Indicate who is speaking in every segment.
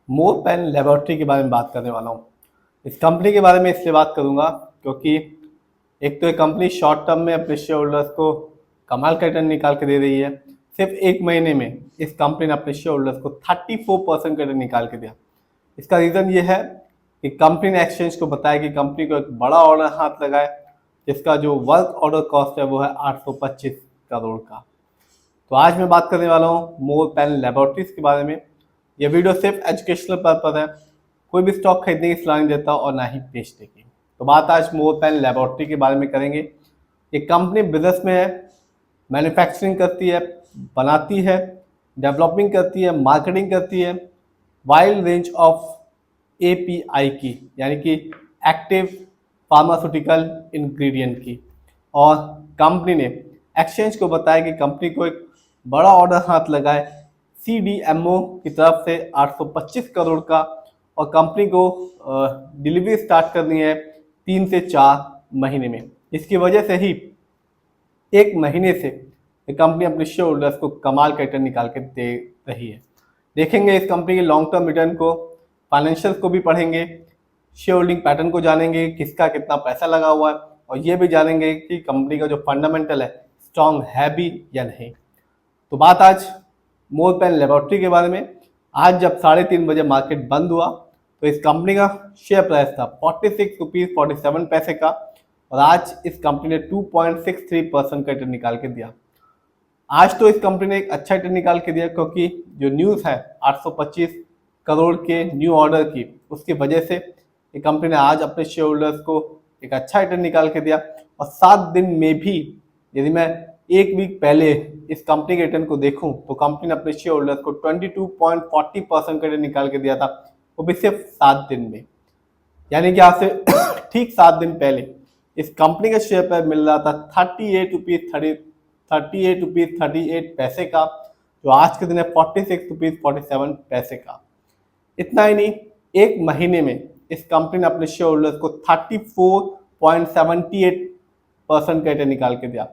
Speaker 1: मोर pen laboratory के बारे में बात करने वाला हूँ। इस कंपनी के बारे में इसलिए बात करूँगा क्योंकि एक तो ये कंपनी शॉर्ट टर्म में अपने शेयर होल्डर्स को कमाल का रिटर्न निकाल के दे रही है। सिर्फ एक महीने में इस कंपनी ने अपने शेयर होल्डर्स को 34% का रिटर्न निकाल के दिया। इसका रीज़न ये है कि कंपनी ने एक्सचेंज को बताया कि कंपनी को एक बड़ा ऑर्डर हाथ लगाए, जिसका जो वर्क ऑर्डर कॉस्ट है वो है 825 करोड़ का। तो आज मैं बात करने वाला हूँ मोर पेन लेबोरेटरीज के बारे में। यह वीडियो सिर्फ एजुकेशनल पर्पज है, कोई भी स्टॉक खरीदने की सलाह नहीं देता और ना ही बेचने की। तो बात आज मोर पेन लेबोरेटरी के बारे में करेंगे। ये कंपनी बिजनेस में है, मैन्युफैक्चरिंग करती है, बनाती है, डेवलपिंग करती है, मार्केटिंग करती है वाइड रेंज ऑफ एपीआई की, यानी कि एक्टिव फार्मास्यूटिकल इंग्रेडिएंट की। और कंपनी ने एक्सचेंज को बताया कि कंपनी को एक बड़ा ऑर्डर हाथ लगाए सीडीएमओ की तरफ से 825 करोड़ का, और कंपनी को डिलीवरी स्टार्ट करनी है 3 से 4 महीने में। इसकी वजह से ही एक महीने से ये कंपनी अपने शेयर होल्डर्स को कमाल का रिटर्न निकाल के दे रही है। देखेंगे इस कंपनी के लॉन्ग टर्म रिटर्न को, फाइनेंशियल्स को भी पढ़ेंगे, शेयर होल्डिंग पैटर्न को जानेंगे, किसका कितना पैसा लगा हुआ है, और ये भी जानेंगे कि कंपनी का जो फंडामेंटल है स्ट्रॉन्ग है भी या नहीं। तो बात आज मोर पेन लेबोरेटरी के बारे में। आज जब 3:30 बजे मार्केट बंद हुआ तो इस कंपनी का शेयर प्राइस था 46 रुपीज़ 47 पैसे का, और आज इस कंपनी ने 2.63% का रिटर्न निकाल के दिया। आज तो इस कंपनी ने एक अच्छा रिटर्न निकाल के दिया क्योंकि जो न्यूज़ है 825 करोड़ के न्यू ऑर्डर की, उसकी वजह से ये कंपनी ने आज अपने शेयर होल्डर्स को एक अच्छा रिटर्न निकाल के दिया। और 7 दिन में भी यदि मैं एक वीक पहले इस कंपनी के रिटर्न को देखूं तो कंपनी ने अपने शेयर होल्डर्स को 22.40% का रिटर्न निकाल के दिया था, वो भी सिर्फ 7 दिन में। यानी कि आज से ठीक 7 दिन पहले इस कंपनी के शेयर पर मिल रहा था 38 रुपीज़ 38 का, जो आज के दिन है 46 रुपीज़ 47 का। इतना ही नहीं, एक महीने में इस कंपनी ने अपने शेयर होल्डर्स को 34.78% का रिटर्न निकाल के दिया।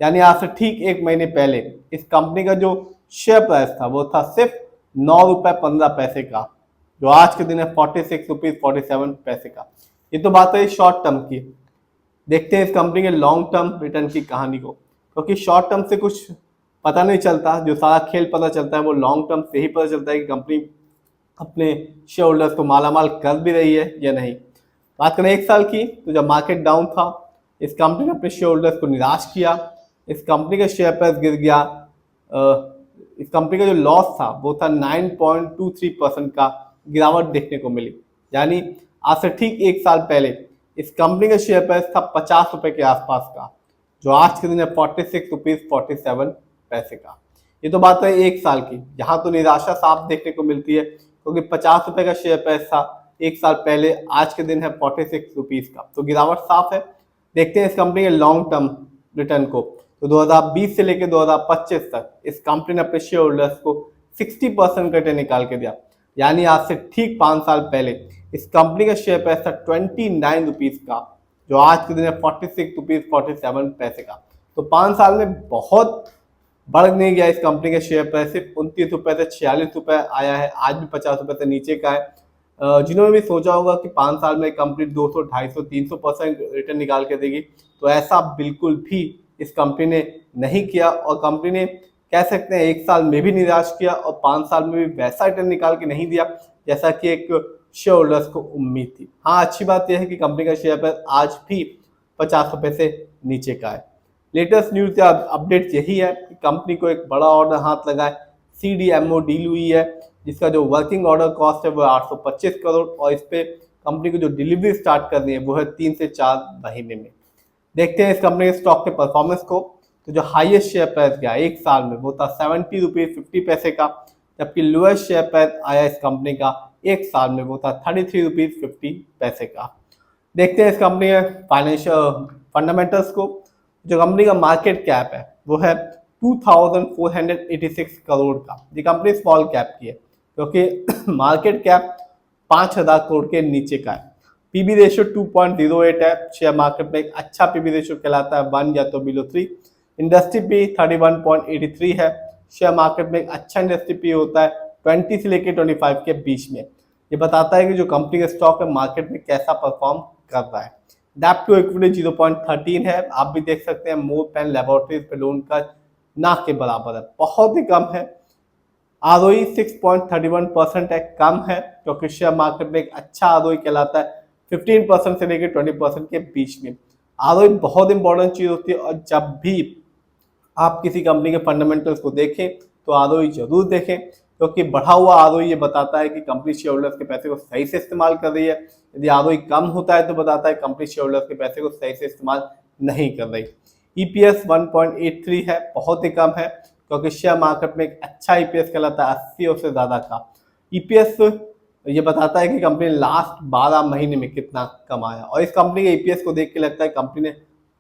Speaker 1: यानी आज से ठीक एक महीने पहले इस कंपनी का जो शेयर प्राइस था वो था सिर्फ 9 रुपये 15 पैसे का, जो आज के दिन है 46 रुपीज़ 47 का। ये तो बात है शॉर्ट टर्म की। देखते हैं इस कंपनी के लॉन्ग टर्म रिटर्न की कहानी को, क्योंकि शॉर्ट टर्म से कुछ पता नहीं चलता, जो सारा खेल पता चलता है वो लॉन्ग टर्म से ही पता चलता है कि कंपनी अपने शेयर होल्डर्स को मालामाल कर भी रही है या नहीं। बात करें एक साल की, तो जब मार्केट डाउन था इस कंपनी ने अपने शेयर होल्डर्स को निराश किया, इस कंपनी का शेयर प्राइस गिर गया। इस कंपनी का जो लॉस था वो था 9.23% का गिरावट देखने को मिली। यानी आज से ठीक एक साल पहले इस कंपनी का शेयर प्राइस था 50 रुपए के आसपास का, जो आज के दिन है 46 रुपीज़ 47 पैसे का। ये तो बात है एक साल की। यहाँ तो निराशा साफ देखने को मिलती है, क्योंकि 50 रुपए का शेयर प्राइस था एक साल पहले, आज के दिन है 46 रुपीज़ का, तो गिरावट साफ है। देखते हैं इस कंपनी के लॉन्ग टर्म रिटर्न को। तो 2020 से लेकर 2025 तक इस कंपनी ने अपने शेयर होल्डर्स को 60% का रिटर्न निकाल के दिया। यानी आज से ठीक 5 साल पहले इस कंपनी का शेयर प्राइस था 29 रुपीज़ का, जो आज के दिन है 46 रुपीज़ 47 पैसे का। तो 5 साल में बहुत बढ़ नहीं गया इस कंपनी के शेयर प्राइस, सिर्फ 29 रुपए से 46 रुपए आया है, आज भी 50 रुपए से नीचे का है। जिन्होंने भी सोचा होगा कि 5 साल में कंपनी 200, 250, 300% रिटर्न निकाल के देगी, तो ऐसा बिल्कुल भी इस कंपनी ने नहीं किया। और कंपनी ने कह सकते हैं एक साल में भी निराश किया और 5 साल में भी वैसा रिटर्न निकाल के नहीं दिया जैसा कि एक शेयर होल्डर्स को उम्मीद थी। हाँ, अच्छी बात यह है कि कंपनी का शेयर प्राइस आज भी 50 रुपए से नीचे का है। लेटेस्ट न्यूज या अपडेट यही है कि कंपनी को एक बड़ा ऑर्डर हाथ लगा है, सीडीएमओ डील हुई है, जिसका जो वर्किंग ऑर्डर कॉस्ट है वो 825 करोड़, और इस पे कंपनी को जो डिलीवरी स्टार्ट करनी है वो है 3 से 4 महीने में। देखते हैं इस कंपनी के स्टॉक के परफॉर्मेंस को। तो जो हाईएस्ट शेयर प्राइस गया एक साल में वो था 70 रुपीज़ 50 पैसे का, जबकि लोएस्ट शेयर प्राइस आया इस कंपनी का एक साल में वो था 33 रुपीज़ 50 पैसे का। देखते हैं इस कंपनी के फाइनेंशियल फंडामेंटल्स को। जो कंपनी का मार्केट कैप है वो है 2486 करोड़ का। ये कंपनी स्मॉल कैप की है क्योंकि मार्केट कैप 5000 करोड़ के नीचे का है। पीबी रेशियो 2.08 है, शेयर मार्केट में एक अच्छा पीबी रेशियो कहलाता है, 1 या तो बिलो 3। इंडस्ट्री पी 31.83 है, शेयर मार्केट में एक अच्छा इंडस्ट्री पी होता है 20 से लेकर 25 के बीच में। ये बताता है कि जो कंपनी का स्टॉक है मार्केट में कैसा परफॉर्म कर रहा है। डेब्ट टू इक्विटी 0.13 है। आप भी देख सकते हैं मोर पेन लेबोरेटरीज पे लोन का ना के बराबर है, बहुत ही कम है। आरओई 6.31% है, कम है, क्योंकि शेयर मार्केट में एक अच्छा आरओई कहलाता है 15% से लेकर 20% के बीच में। आरओई बहुत इंपॉर्टेंट चीज होती है, और जब भी आप किसी कंपनी के फंडामेंटल्स को देखें तो आरओई जरूर देखें, क्योंकि बढ़ा हुआ आरओई ये बताता है कि कंपनी शेयर होल्डर्स के पैसे को सही से इस्तेमाल कर रही है। यदि आरओई कम होता है तो बताता है कंपनी शेयर होल्डर्स के पैसे को सही से इस्तेमाल नहीं कर रही। ईपीएस 1.83 है, बहुत ही कम है, क्योंकि शेयर मार्केट में एक अच्छा ईपीएस कहलाता है 80 और से ज्यादा का। ईपीएस ये बताता है कि कंपनी ने लास्ट 12 महीने में कितना कमाया, और इस कंपनी के ईपीएस को देख के लगता है कंपनी ने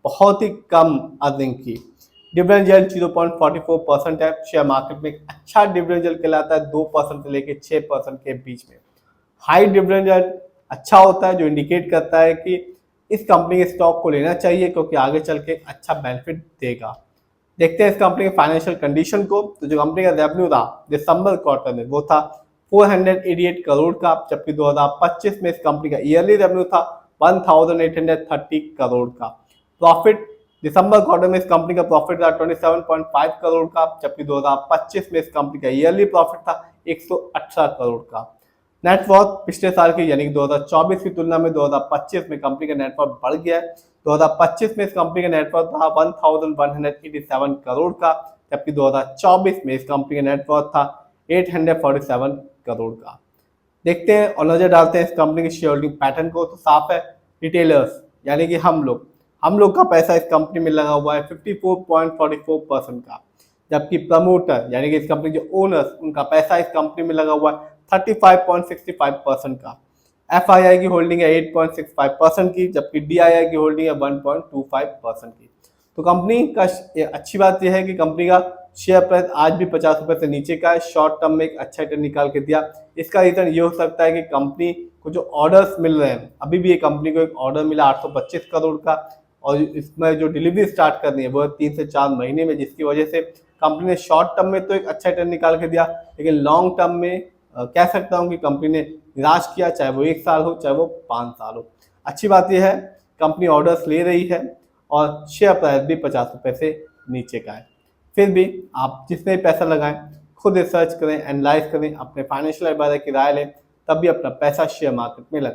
Speaker 1: बहुत ही कम अर्निंग की। डिविडेंड यील्ड 0.44% है। शेयर मार्केट में एक अच्छा डिविडेंड यील्ड कहलाता है 2% से लेकर 6% के बीच में। हाई डिविडेंड यील्ड अच्छा होता है, जो इंडिकेट करता है कि इस कंपनी के स्टॉक को लेना चाहिए, क्योंकि आगे चल के अच्छा बेनिफिट देगा। देखते हैं इस कंपनी के फाइनेंशियल कंडीशन को। तो जो कंपनी का रेवेन्यू था दिसंबर क्वार्टर में वो था 488 करोड़ का, जबकि 2025 में इस कंपनी का ईयरली रेवेन्यू था 1830 करोड़ का। प्रॉफिट दिसंबर क्वार्टर में इस कंपनी का प्रॉफिट था 27.5 करोड़ का, जबकि 2025 में इस कंपनी का ईयरली प्रॉफिट था 118 करोड़ का। नेटवर्थ पिछले साल के यानी कि 2024 की तुलना में 2025 में कंपनी का नेटवर्थ बढ़ गया है। 2025 में इस कंपनी का नेटवर्थ था 1187 करोड़ का, जबकि 2024 में इस कंपनी का नेटवर्थ था 847 करोड़ का। देखते हैं और नजर डालते हैं इस कंपनी की शेयर होल्डिंग पैटर्न को। तो साफ है, रिटेलर्स यानी कि हम लोग का पैसा इस कंपनी में लगा हुआ है 54.44% का, जबकि प्रमोटर यानी कि इस कंपनी के ओनर्स उनका पैसा इस कंपनी में लगा हुआ है 35.65% का। एफआईआई की होल्डिंग है 8.65% की, जबकि डीआईआई की होल्डिंग है 1.25% की। तो कंपनी का अच्छी बात यह है कि कंपनी का शेयर प्राइस आज भी 50 रुपए से नीचे का है। शॉर्ट टर्म में एक अच्छा रिटर्न निकाल के दिया। इसका रीजन ये हो सकता है कि कंपनी को जो ऑर्डर्स मिल रहे हैं, अभी भी ये कंपनी को एक ऑर्डर मिला 825 करोड़ का, और इसमें जो डिलीवरी स्टार्ट करनी है वो है 3 से 4 महीने में, जिसकी वजह से कंपनी ने शॉर्ट टर्म में तो एक अच्छा रिटर्न निकाल के दिया, लेकिन लॉन्ग टर्म में कह सकता हूँ कि कंपनी ने निराश किया, चाहे वो 1 साल हो चाहे वो 5 साल हो। अच्छी बात यह है कंपनी ऑर्डर्स ले रही है और शेयर प्राइस भी 50 रुपए से नीचे का है। फिर भी आप जिसमें पैसा लगाएं खुद रिसर्च करें, एनालाइज करें, अपने फाइनेंशियल एडवाइजर की राय लें, तब भी अपना पैसा शेयर मार्केट में लगाएं।